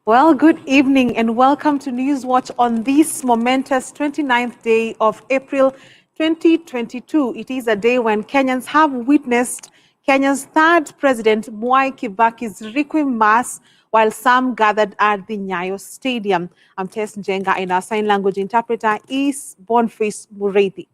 Well, good evening and welcome to Newswatch on this momentous 29th day of April 2022. It is a day when Kenyans have witnessed Kenya's third president, Mwai Kibaki's Requiem Mass, while some gathered at the Nyayo Stadium. I'm Tess Njenga and our sign language interpreter is Boniface Mureithi.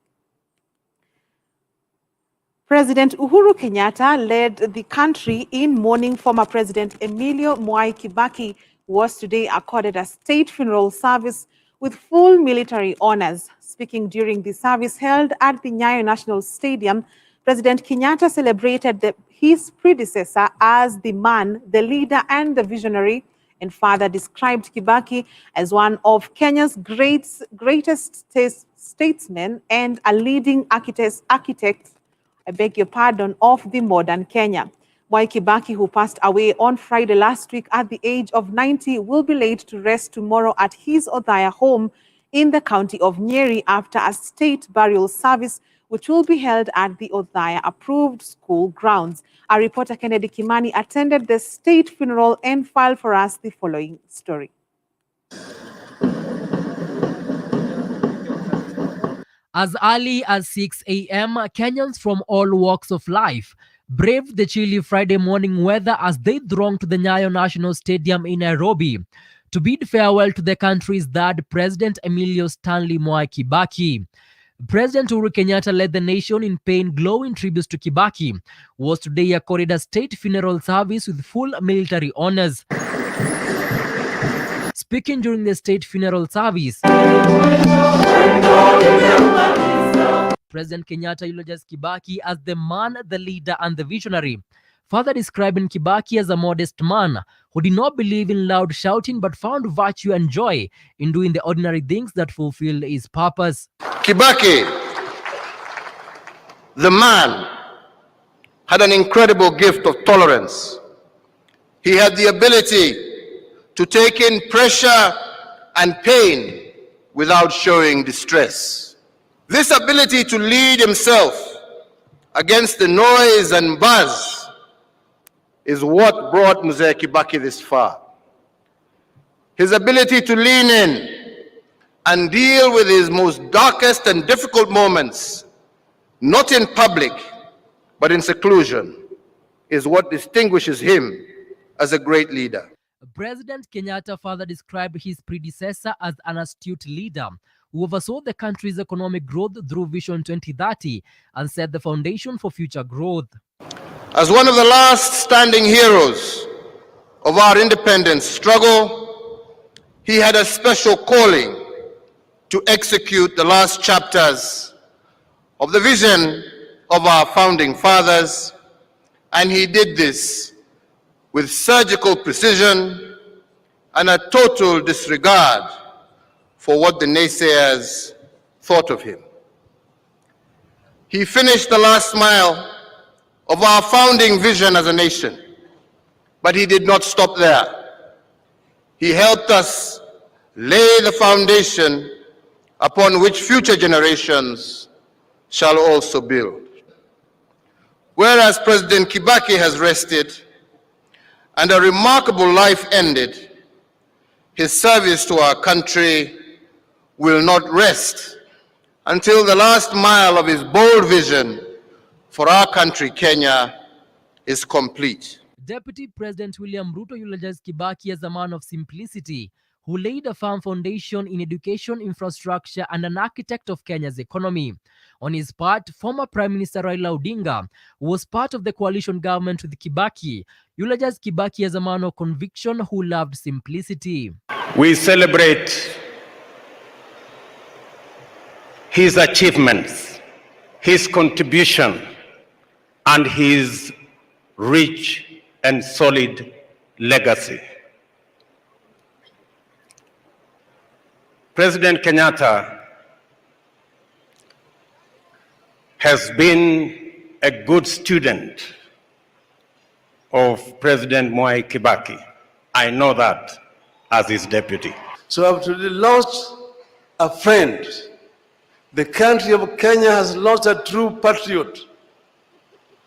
President Uhuru Kenyatta led the country in mourning former President Emilio Mwai Kibaki, who was today accorded a state funeral service with full military honors. Speaking during the service held at the Nyayo National Stadium, President Kenyatta celebrated his predecessor as the man, the leader and the visionary, and further described Kibaki as one of Kenya's greatest statesmen and a leading architect of the modern Kenya. Mwai Kibaki, who passed away on Friday last week at the age of 90, will be laid to rest tomorrow at his Othaya home in the county of Nyeri after a state burial service, which will be held at the Othaya-approved school grounds. Our reporter Kennedy Kimani attended the state funeral and filed for us the following story. As early as 6 a.m., Kenyans from all walks of life braved the chilly Friday morning weather as they thronged to the Nyayo National Stadium in Nairobi to bid farewell to the country's third president, Emilio Stanley Mwai Kibaki. President Uhuru Kenyatta led the nation in paying glowing tributes to Kibaki, who was today accorded a state funeral service with full military honors. Speaking during the state funeral service, President Kenyatta eulogized Kibaki as the man, the leader, and the visionary, further describing Kibaki as a modest man who did not believe in loud shouting but found virtue and joy in doing the ordinary things that fulfill his purpose. Kibaki, the man, had an incredible gift of tolerance. He had the ability to take in pressure and pain without showing distress. This ability to lead himself against the noise and buzz is what brought Mzee Kibaki this far. His ability to lean in and deal with his most darkest and difficult moments, not in public, but in seclusion, is what distinguishes him as a great leader. President Kenyatta further described his predecessor as an astute leader who oversaw the country's economic growth through Vision 2030 and set the foundation for future growth. As one of the last standing heroes of our independence struggle, he had a special calling to execute the last chapters of the vision of our founding fathers, and he did this with surgical precision and a total disregard for what the naysayers thought of him. He finished the last mile of our founding vision as a nation, but he did not stop there. He helped us lay the foundation upon which future generations shall also build. Whereas President Kibaki has rested and a remarkable life ended, his service to our country will not rest until the last mile of his bold vision for our country, Kenya, is complete. Deputy President William Ruto eulogized Kibaki as a man of simplicity who laid a firm foundation in education, infrastructure, and an architect of Kenya's economy. On his part, former Prime Minister Raila Odinga, who was part of the coalition government with Kibaki, eulogized Kibaki as a man of conviction who loved simplicity. We celebrate his achievements, his contribution, and his rich and solid legacy. President Kenyatta has been a good student of President Mwai Kibaki. I know that as his deputy. So I've truly lost a friend. The country of Kenya has lost a true patriot,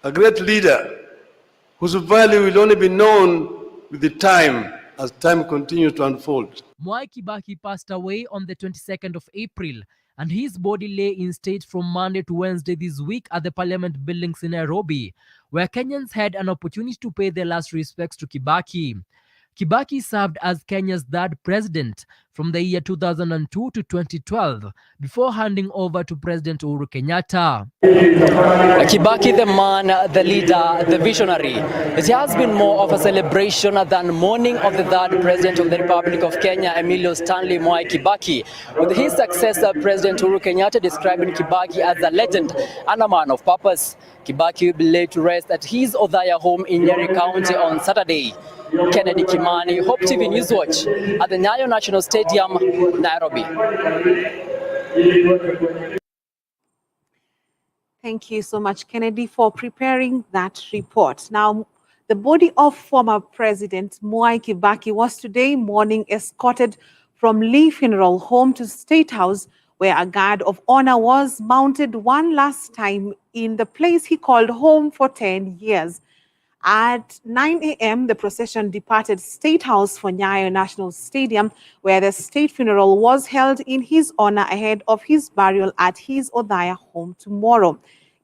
a great leader whose value will only be known with the time as time continues to unfold. Mwai Kibaki passed away on the 22nd of April, and his body lay in state from Monday to Wednesday this week at the Parliament buildings in Nairobi, where Kenyans had an opportunity to pay their last respects to Kibaki. Kibaki served as Kenya's third president from the year 2002 to 2012 before handing over to President Uhuru Kenyatta. Kibaki, the man, the leader, the visionary. It has been more of a celebration than mourning of the third president of the Republic of Kenya, Emilio Stanley Mwai Kibaki, with his successor, President Uhuru Kenyatta, describing Kibaki as a legend and a man of purpose. Kibaki will be laid to rest at his Othaya home in Nyeri County on Saturday. Kennedy Kimani, Hope TV Newswatch at the Nyayo National Stadium, Nairobi. Thank you so much, Kennedy, for preparing that report. Now, the body of former President Mwai Kibaki was today morning escorted from Lee Funeral Home to State House, where a guard of honor was mounted one last time in the place he called home for 10 years. At 9 a.m., the procession departed State House for Nyayo National Stadium, where the state funeral was held in his honor ahead of his burial at his Othaya home tomorrow.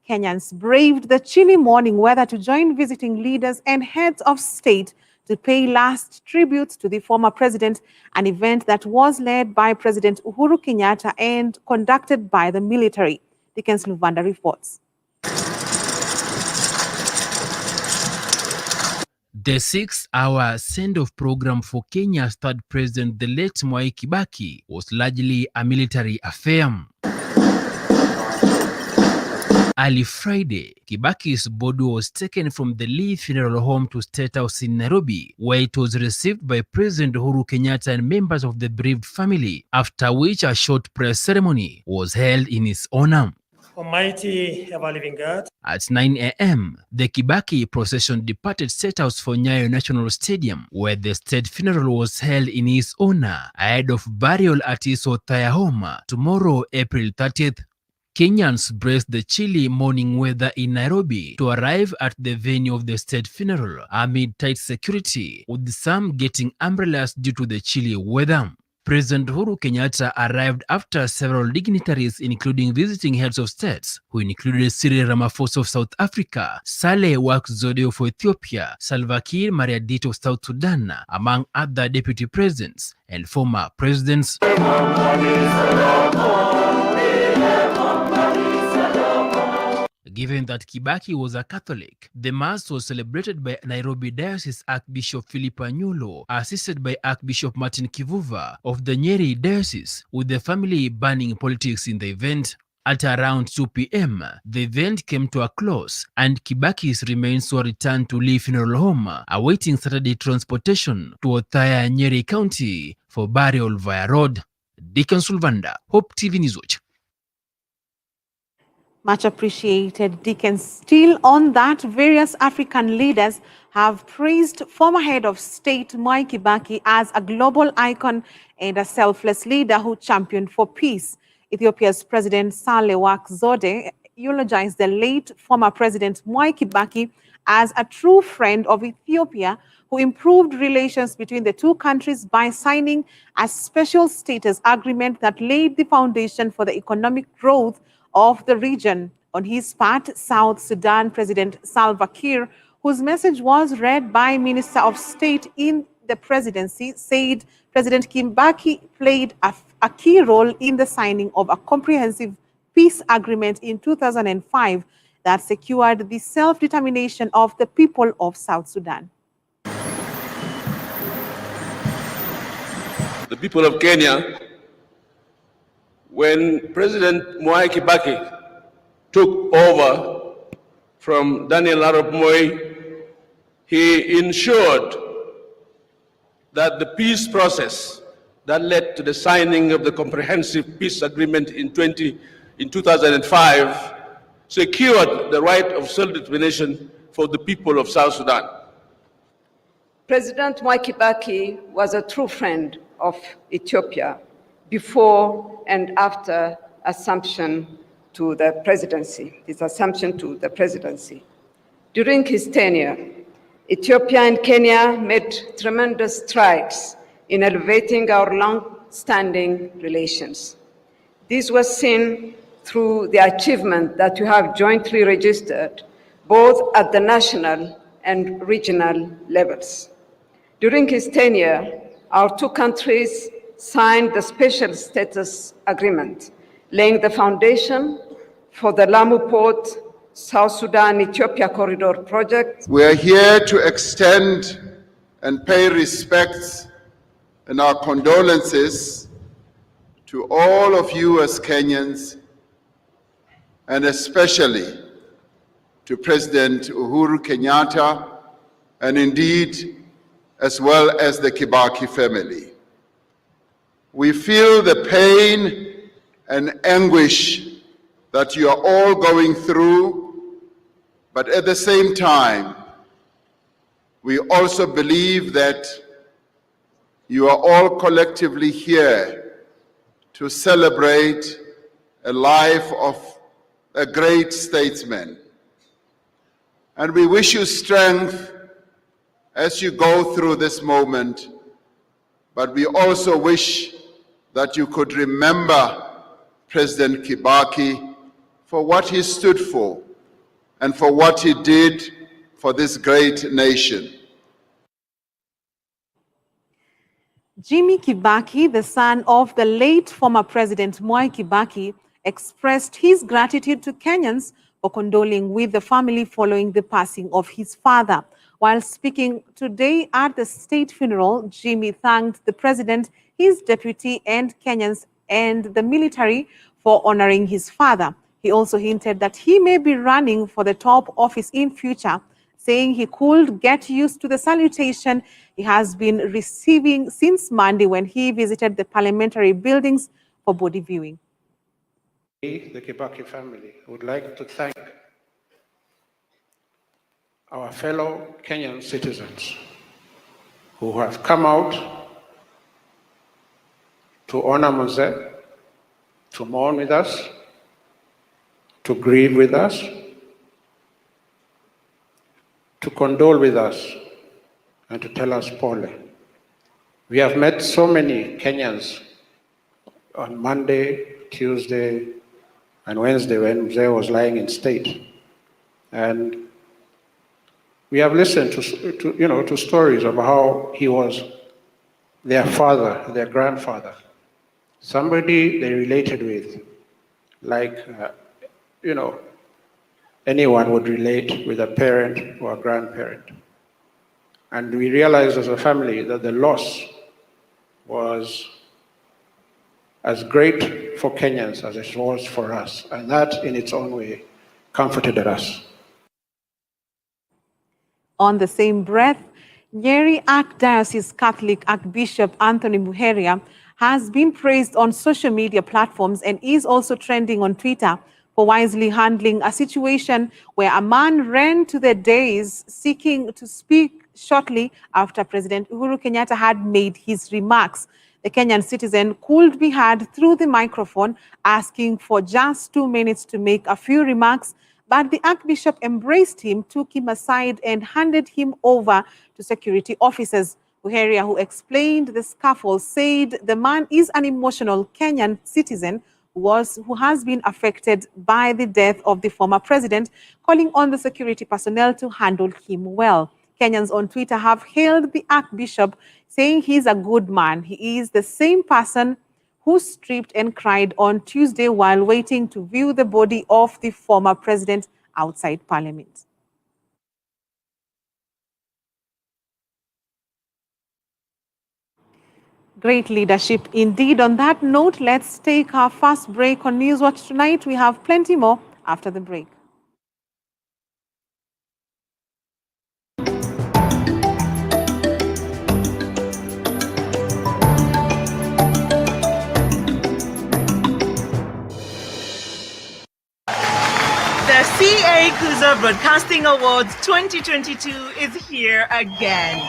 Kenyans braved the chilly morning weather to join visiting leaders and heads of state to pay last tribute to the former president, an event that was led by President Uhuru Kenyatta and conducted by the military. Dickens Luvanda reports. The 6-hour send-off program for Kenya's third president, the late Mwai Kibaki, was largely a military affair. Early Friday, Kibaki's body was taken from the Lee Funeral Home to State House in Nairobi, where it was received by President Uhuru Kenyatta and members of the bereaved family, after which a short press ceremony was held in his honor. Almighty ever-living God. At 9 a.m., the Kibaki procession departed State House for Nyayo National Stadium, where the state funeral was held in his honor, ahead of burial at his Othaya home tomorrow, April 30th. Kenyans braced the chilly morning weather in Nairobi to arrive at the venue of the state funeral amid tight security, with some getting umbrellas due to the chilly weather. President Uhuru Kenyatta arrived after several dignitaries, including visiting heads of states, who included Cyril Ramaphosa of South Africa, Saleh Work Zewde of Ethiopia, Salva Kiir Mayardit of South Sudan, among other deputy presidents and former presidents. Given that Kibaki was a Catholic, the Mass was celebrated by Nairobi Diocese Archbishop Philip Anyolo, assisted by Archbishop Martin Kivuva of the Nyeri Diocese, with the family banning politics in the event. At around 2 p.m., the event came to a close, and Kibaki's remains were returned to Lee Funeral Home, awaiting Saturday transportation to Othaya, Nyeri County for burial via road. Deacon Sulvanda, Hope TV Newswatch. Much appreciated, Dickens. Still on that, various African leaders have praised former head of state Mwai Kibaki as a global icon and a selfless leader who championed for peace. Ethiopia's President Saleh Work Zewde eulogized the late former President Mwai Kibaki as a true friend of Ethiopia who improved relations between the two countries by signing a special status agreement that laid the foundation for the economic growth of the region. On his part, South Sudan President Salva Kiir, whose message was read by Minister of State in the presidency, said President Kibaki played a key role in the signing of a comprehensive peace agreement in 2005 that secured the self-determination of the people of South Sudan. The people of Kenya, when President Mwai Kibaki took over from Daniel Arap Moi, he ensured that the peace process that led to the signing of the comprehensive peace agreement in 2005 secured the right of self-determination for the people of South Sudan. President Mwai Kibaki was a true friend of Ethiopia before and after assumption to the presidency, his assumption to the presidency. During his tenure, Ethiopia and Kenya made tremendous strides in elevating our long-standing relations. This was seen through the achievement that we have jointly registered, both at the national and regional levels. During his tenure, our two countries signed the Special Status Agreement, laying the foundation for the Lamu Port South Sudan-Ethiopia Corridor project. We are here to extend and pay respects and our condolences to all of you as Kenyans, and especially to President Uhuru Kenyatta, and indeed as well as the Kibaki family. We feel the pain and anguish that you are all going through, but at the same time, we also believe that you are all collectively here to celebrate a life of a great statesman. And we wish you strength as you go through this moment, but we also wish that you could remember President Kibaki for what he stood for and for what he did for this great nation. Jimmy Kibaki, the son of the late former President Mwai Kibaki, expressed his gratitude to Kenyans for condoling with the family following the passing of his father. While speaking today at the state funeral, Jimmy thanked the president, his deputy, and Kenyans and the military for honoring his father. He also hinted that he may be running for the top office in future, saying he could get used to the salutation he has been receiving since Monday when he visited the parliamentary buildings for body viewing. We, the Kibaki family, would like to thank our fellow Kenyan citizens who have come out to honor Mzee, to mourn with us, to grieve with us, to condole with us, and to tell us pole. We have met so many Kenyans on Monday, Tuesday, and Wednesday when Mzee was lying in state. And we have listened to stories of how he was their father, their grandfather, somebody they related with, like, anyone would relate with a parent or a grandparent. And we realized as a family that the loss was as great for Kenyans as it was for us. And that, in its own way, comforted us. On the same breath, Nyeri Archdiocese Catholic Archbishop Anthony Muheria has been praised on social media platforms and is also trending on Twitter for wisely handling a situation where a man ran to the dais seeking to speak shortly after President Uhuru Kenyatta had made his remarks. The Kenyan citizen could be heard through the microphone asking for just 2 minutes to make a few remarks, but the Archbishop embraced him, took him aside, and handed him over to security officers. Muheria, who explained the scuffle, said the man is an emotional Kenyan citizen who has been affected by the death of the former president, calling on the security personnel to handle him well. Kenyans on Twitter have hailed the Archbishop, saying he's a good man. He is the same person who stripped and cried on Tuesday while waiting to view the body of the former president outside Parliament. Great leadership indeed. On that note, let's take our first break on Newswatch tonight. We have plenty more after the break. The CA Kuza Broadcasting Awards 2022 is here again.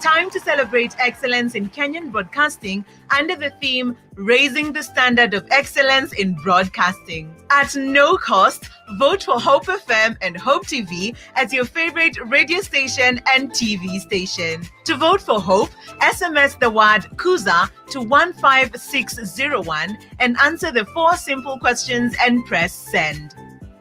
Time to celebrate excellence in Kenyan broadcasting under the theme Raising the Standard of Excellence in Broadcasting. At no cost, vote for Hope FM and Hope TV as your favorite radio station and TV station. To vote for Hope, SMS the word Kuza to 15601 and answer the 4 simple questions and press send.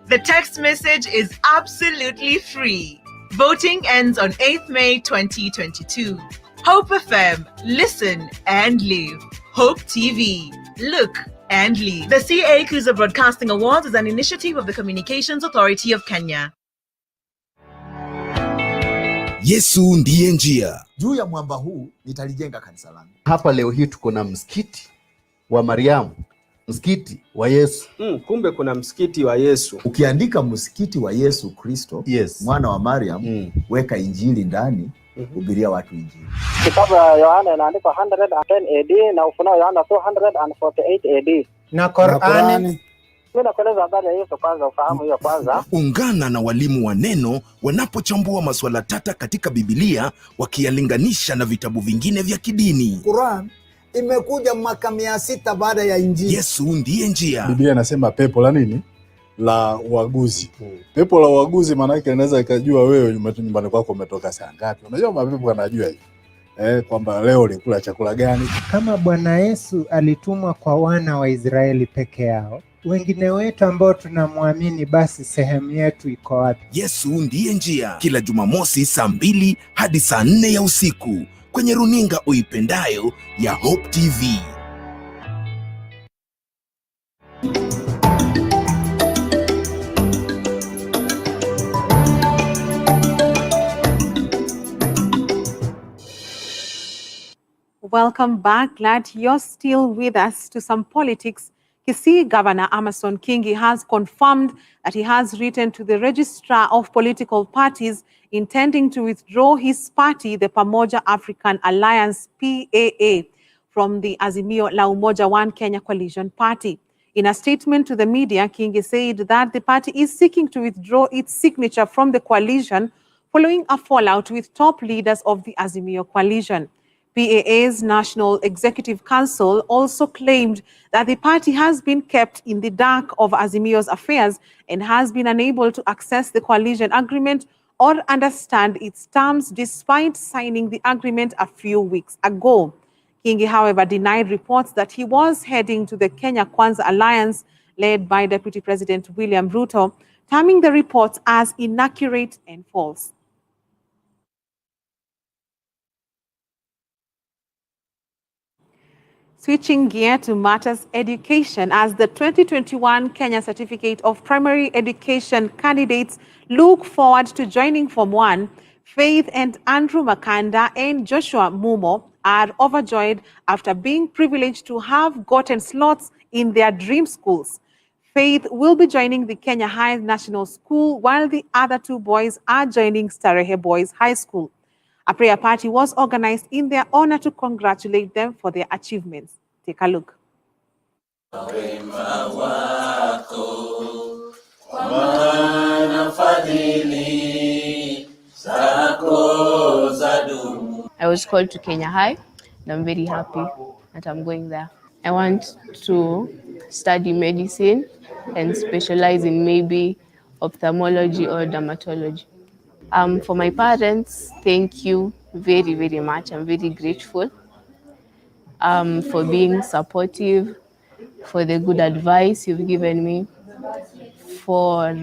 The text message is absolutely free. Voting ends on 8th May 2022. Hope FM, listen and live. Hope TV, look and live. The CA Kuza Broadcasting Awards is an initiative of the Communications Authority of Kenya. Yesu ndiye njia. Juu ya mwamba huu nitalijenga kanisa langu. Hapa leo hii tuko na msikiti wa Mariamu, msikiti wa Yesu. Kumbe kuna msikiti wa Yesu. Ukiandika msikiti wa Yesu Kristo, mwana wa Mariam, weka injili ndani, hubiria watu injili. Kitabu ya Yohana inaandikwa 110 AD na Ufunuo Yohana 248 AD. Na Qur'ani. Mimi nakueleza habari ya Yesu kwanza ufahamu hiyo kwanza. Ungana na walimu wa neno wanapochambua masuala tata katika Biblia wakiyalinganisha na vitabu vingine vya kidini. Qur'an imekuja mwaka 600 baada ya Injili. Yesu ndiye njia. Biblia inasema pepo la nini? La uaguzi. Pepo la uaguzi maana yake inaweza ikajua wewe nyumbani kwako umetoka saa ngapi. Unajua mapepo yanajua hivi. Kwamba leo ulikula chakula gani. Kama Bwana Yesu alitumwa kwa wana wa Israeli peke yao, wengine wetu ambao tunamwamini, basi sehemu yetu iko wapi? Yesu ndiye njia. Kila Jumamosi saa 2 hadi saa 4 ya usiku kwenye runinga uipendayo ya Hope TV. Welcome back. Glad you're still with us. To some politics. Kisii Governor Amason Kingi has confirmed that he has written to the Registrar of Political Parties intending to withdraw his party, the Pamoja African Alliance, PAA, from the Azimio la Umoja One Kenya Coalition Party. In a statement to the media, Kingi said that the party is seeking to withdraw its signature from the coalition following a fallout with top leaders of the Azimio coalition. PAA's National Executive Council also claimed that the party has been kept in the dark of Azimio's affairs and has been unable to access the coalition agreement or understand its terms despite signing the agreement a few weeks ago. Kingi, however, denied reports that he was heading to the Kenya Kwanza Alliance led by Deputy President William Ruto, terming the reports as inaccurate and false. Switching gear to matters education, as the 2021 Kenya Certificate of Primary Education candidates look forward to joining Form 1, Faith and Andrew Makanda and Joshua Mumo are overjoyed after being privileged to have gotten slots in their dream schools. Faith will be joining the Kenya High National School, while the other 2 boys are joining Starehe Boys High School. A prayer party was organized in their honor to congratulate them for their achievements. Take a look. I was called to Kenya High and I'm very happy that I'm going there. I want to study medicine and specialize in maybe ophthalmology or dermatology. For my parents, thank you very, very much. I'm very grateful for being supportive, for the good advice you've given me, for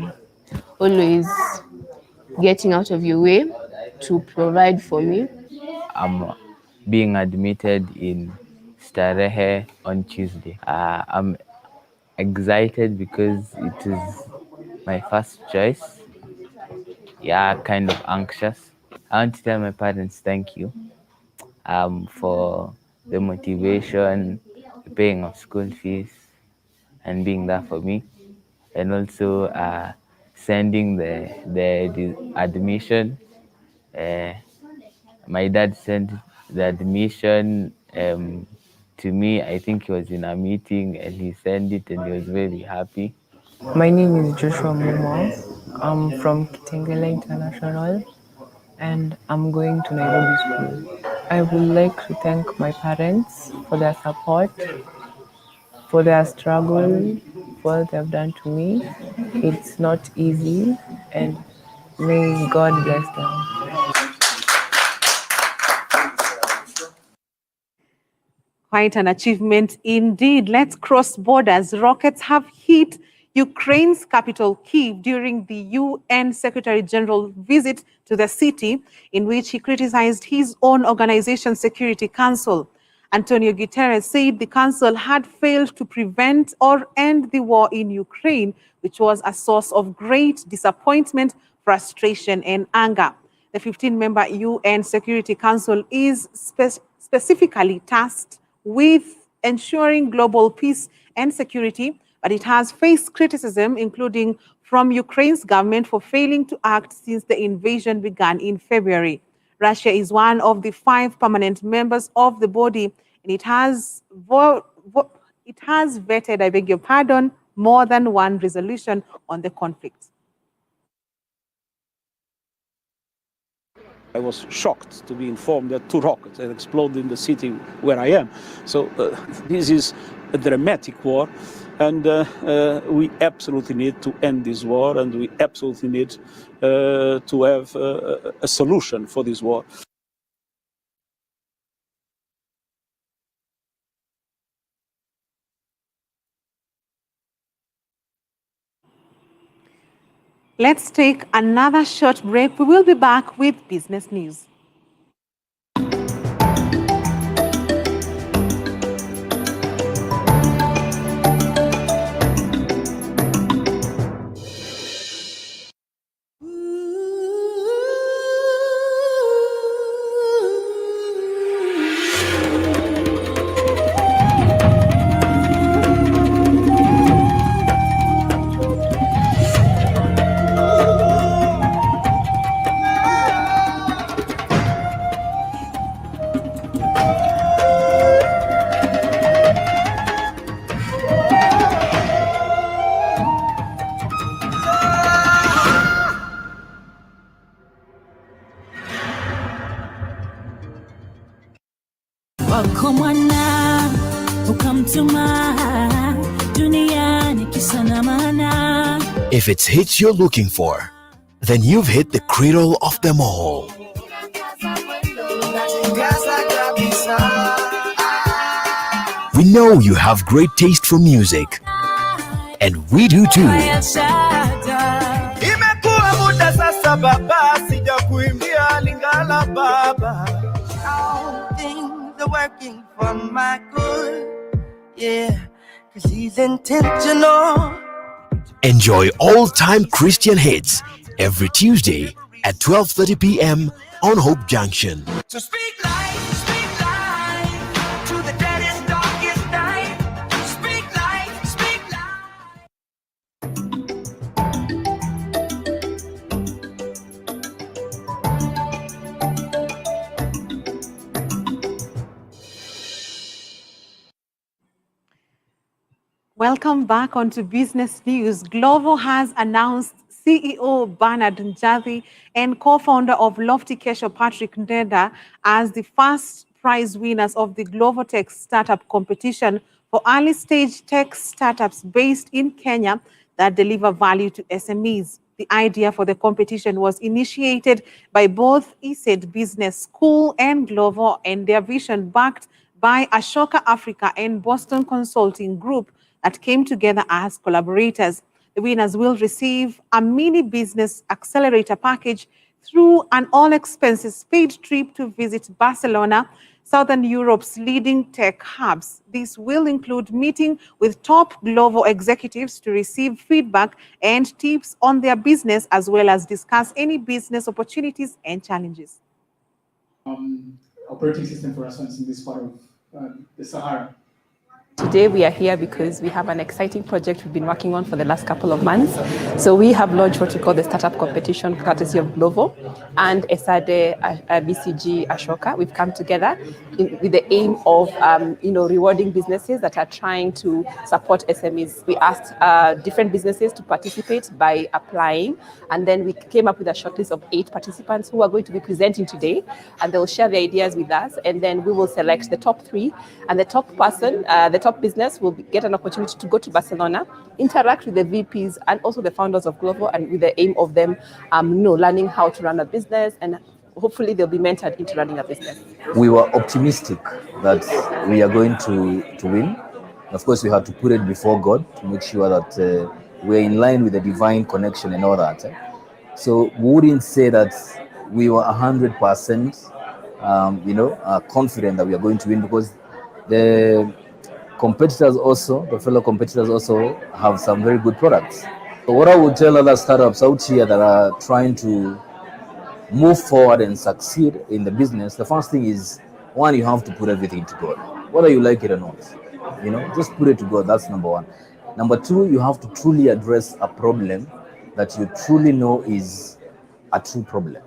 always getting out of your way to provide for me. I'm being admitted in Starehe on Tuesday. I'm excited because it is my first choice. Yeah, kind of anxious. I want to tell my parents thank you for the motivation, the paying of school fees, and being there for me, and also sending the admission. My dad sent the admission to me. I think he was in a meeting and he sent it and he was very happy. My name is Joshua Mumo. I'm from Kitengela International and I'm going to Nairobi School. I would like to thank my parents for their support, for their struggle, for what they have done to me. It's not easy, and may God bless them. Quite an achievement indeed. Let's cross borders. Rockets have hit Ukraine's capital, Kyiv, during the UN Secretary General visit to the city, in which he criticized his own organization's Security Council. Antonio Guterres said the council had failed to prevent or end the war in Ukraine, which was a source of great disappointment, frustration, and anger. The 15-member UN Security Council is specifically tasked with ensuring global peace and security, but it has faced criticism, including from Ukraine's government for failing to act since the invasion began in February. Russia is one of the 5 permanent members of the body, and it has vetted, I beg your pardon, more than one resolution on the conflict. I was shocked to be informed that 2 rockets had exploded in the city where I am. So this is a dramatic war, and we absolutely need to end this war, and we absolutely need to have a solution for this war. Let's take another short break. We will be back with business news. If it's hits you're looking for, then you've hit the cradle of them all. We know you have great taste for music, and we do too. All things are working for my good, yeah, 'cause he's intentional. Enjoy all-time Christian hits every Tuesday at 12:30 p.m. on Hope Junction. So speak life to the deadest, darkest night. Speak life, speak life. Welcome back onto Business News. Glovo has announced CEO Bernard Njadhi and co-founder of Lofty Kesho Patrick Ndeda as the first prize winners of the Glovo Tech Startup Competition for early stage tech startups based in Kenya that deliver value to SMEs. The idea for the competition was initiated by both ESED Business School and Glovo, and their vision backed by Ashoka Africa and Boston Consulting Group that came together as collaborators. The winners will receive a mini business accelerator package through an all-expenses paid trip to visit Barcelona, Southern Europe's leading tech hubs. This will include meeting with top Glovo executives to receive feedback and tips on their business, as well as discuss any business opportunities and challenges. Operating system for restaurants in this part of the Sahara. Today we are here because we have an exciting project we've been working on for the last couple of months. So we have launched what we call the startup competition courtesy of Glovo and Esade BCG Ashoka. We've come together with the aim of rewarding businesses that are trying to support SMEs. We asked different businesses to participate by applying, and then we came up with a shortlist of 8 participants who are going to be presenting today, and they'll share their ideas with us, and then we will select the top 3, and the top person, the top business will get an opportunity to go to Barcelona, interact with the VPs and also the founders of Glovo, and with the aim of them learning how to run a business, and hopefully they'll be mentored into running a business. We were optimistic that we are going to win. Of course, we had to put it before God to make sure that we're in line with the divine connection and all that. So we wouldn't say that we were 100% confident that we are going to win, because the competitors also, the fellow competitors also have some very good products. So what I would tell other startups out here that are trying to move forward and succeed in the business, the first thing is, one, you have to put everything to God, whether you like it or not. Just put it to God. That's number one. Number two, you have to truly address a problem that you truly know is a true problem.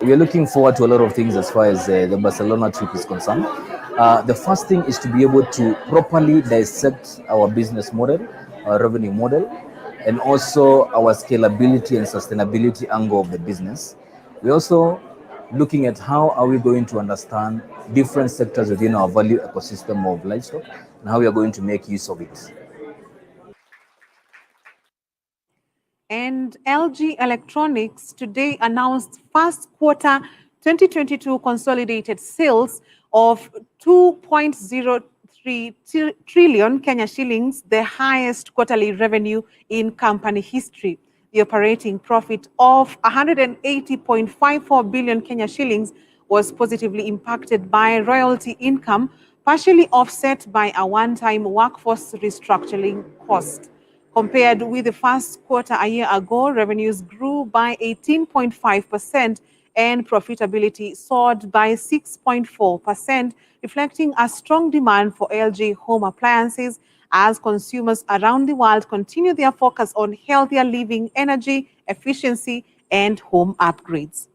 We are looking forward to a lot of things as far as the Barcelona trip is concerned. The first thing is to be able to properly dissect our business model, our revenue model, and also our scalability and sustainability angle of the business. We're also looking at how are we going to understand different sectors within our value ecosystem of livestock and how we are going to make use of it. And LG Electronics today announced first quarter 2022 consolidated sales of 2.03 trillion Kenya shillings, the highest quarterly revenue in company history. The operating profit of 180.54 billion Kenya shillings was positively impacted by royalty income, partially offset by a one-time workforce restructuring cost. Compared with the first quarter a year ago, revenues grew by 18.5% and profitability soared by 6.4%, reflecting a strong demand for LG home appliances as consumers around the world continue their focus on healthier living, energy efficiency, and home upgrades.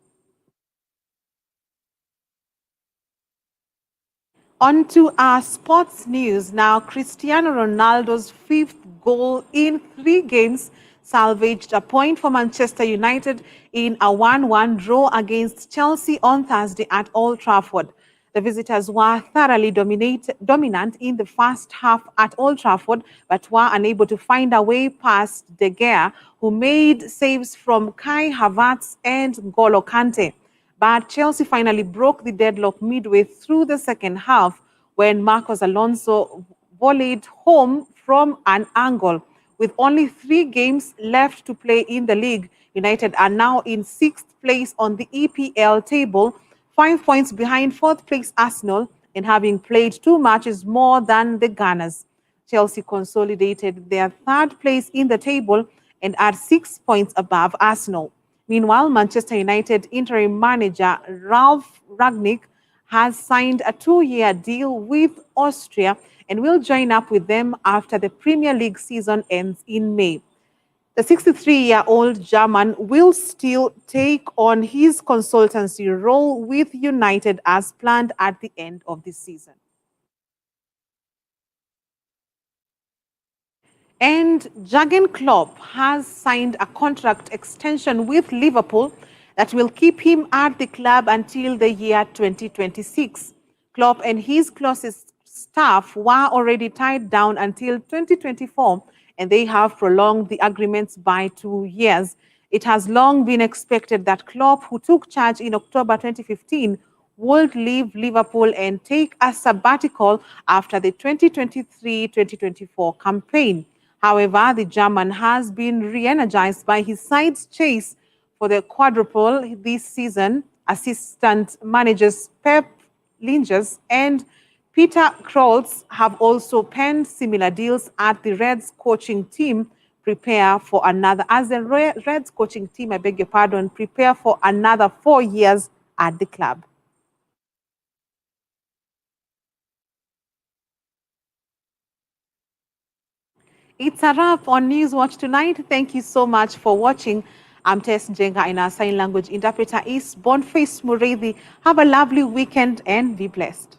On to our sports news now. Cristiano Ronaldo's 5th goal in 3 games salvaged a point for Manchester United in a 1-1 draw against Chelsea on Thursday at Old Trafford. The visitors were thoroughly dominant in the first half at Old Trafford, but were unable to find a way past De Gea, who made saves from Kai Havertz and N'Golo Kante. But Chelsea finally broke the deadlock midway through the second half when Marcos Alonso volleyed home from an angle. With only 3 games left to play in the league, United are now in 6th place on the EPL table, 5 points behind 4th place Arsenal, and having played 2 matches more than the Gunners. Chelsea consolidated their 3rd place in the table and are 6 points above Arsenal. Meanwhile, Manchester United interim manager Ralf Rangnick has signed a 2-year deal with Austria and will join up with them after the Premier League season ends in May. The 63-year-old German will still take on his consultancy role with United as planned at the end of the season. And Jurgen Klopp has signed a contract extension with Liverpool that will keep him at the club until the year 2026. Klopp and his closest staff were already tied down until 2024, and they have prolonged the agreements by 2 years. It has long been expected that Klopp, who took charge in October 2015, would leave Liverpool and take a sabbatical after the 2023-2024 campaign. However, the German has been re-energized by his side's chase for the quadruple this season. Assistant managers Pep Lingers and Peter Krolz have also penned similar deals at the Reds coaching team prepare for another, Reds coaching team, prepare for another 4 years at the club. It's a wrap on Newswatch tonight. Thank you so much for watching. I'm Tess Jenga and our sign language interpreter is Boniface Mureithi. Have a lovely weekend and be blessed.